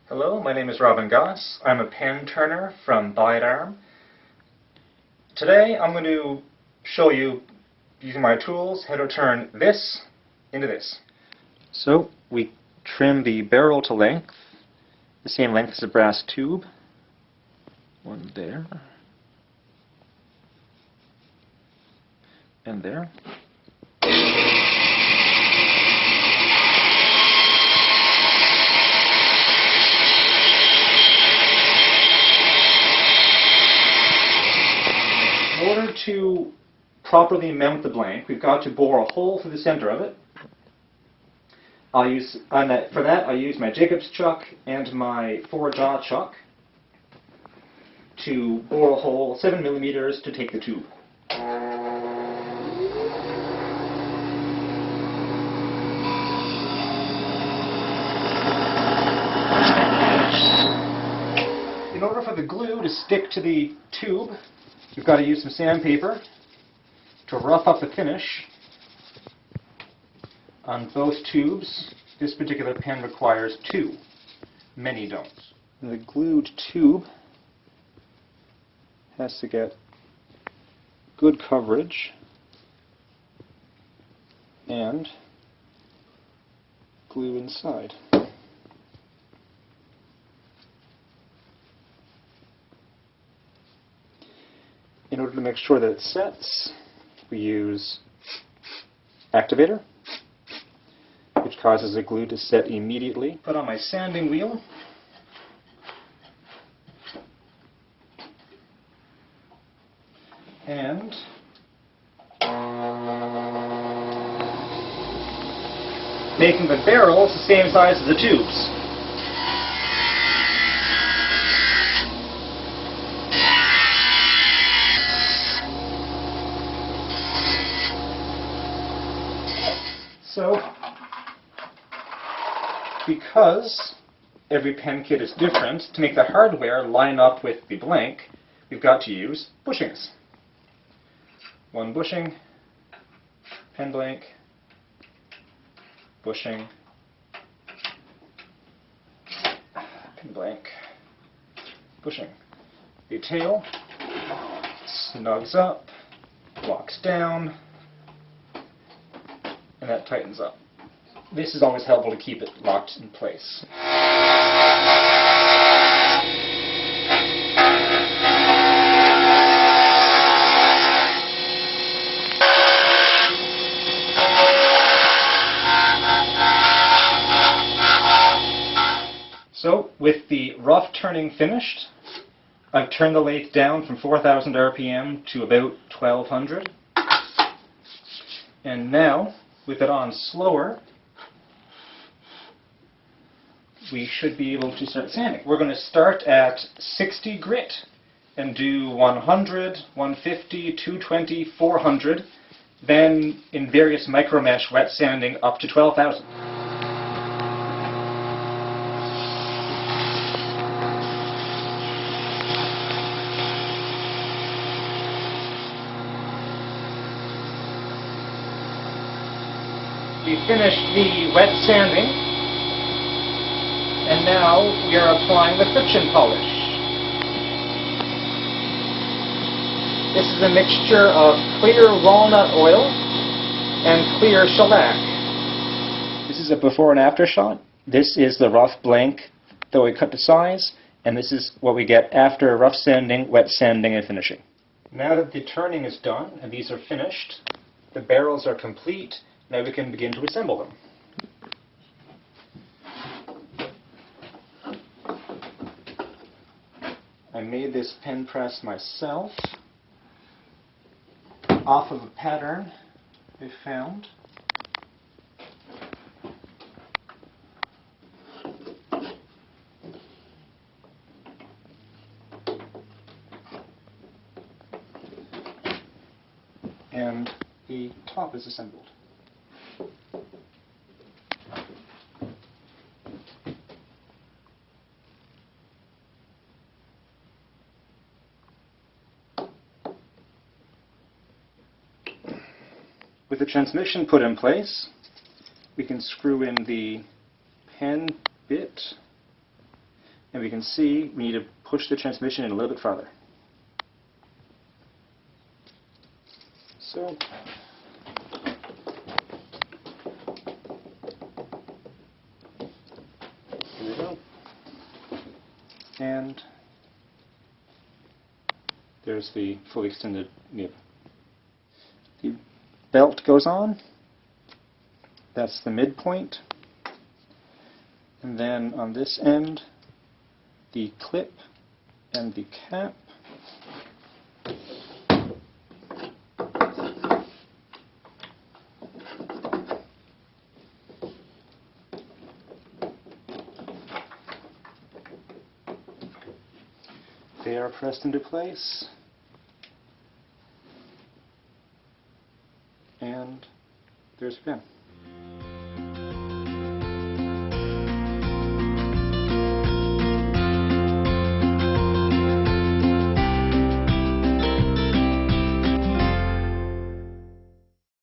Hello, my name is Robin Gosse. I'm a pen turner from Bide Arm. Today I'm going to show you, using my tools, how to turn this into this. So we trim the barrel to length, the same length as a brass tube. One there. And there. In order to properly mount the blank, we've got to bore a hole through the center of it. For that, I use my Jacob's chuck and my 4-jaw chuck to bore a hole 7 millimeters to take the tube. In order for the glue to stick to the tube, we've got to use some sandpaper to rough up the finish on both tubes. This particular pen requires 2. Many don't. And the glued tube has to get good coverage and glue inside. In order to make sure that it sets, we use activator, which causes the glue to set immediately. Put on my sanding wheel. And making the barrels the same size as the tubes. So, because every pen kit is different, to make the hardware line up with the blank, we've got to use bushings. 1 bushing, pen blank, bushing, pen blank, bushing. The tail snugs up, locks down, and that tightens up. This is always helpful to keep it locked in place. So, with the rough turning finished, I've turned the lathe down from 4,000 RPM to about 1,200. And now, with it on slower, we should be able to start sanding. We're going to start at 60 grit and do 100, 150, 220, 400, then in various micromesh wet sanding up to 12,000. We finished the wet sanding, and now we are applying the friction polish. This is a mixture of clear walnut oil and clear shellac. This is a before and after shot. This is the rough blank that we cut to size, and this is what we get after rough sanding, wet sanding, and finishing. Now that the turning is done and these are finished, the barrels are complete. Now we can begin to assemble them. I made this pen press myself off of a pattern I found. And the top is assembled. With the transmission put in place, we can screw in the pen bit And we can see we need to push the transmission in a little bit farther. So, here we go. And there's the fully extended nib. The belt goes on. That's the midpoint. And then on this end, the clip and the cap. They are pressed into place. And there's your pen.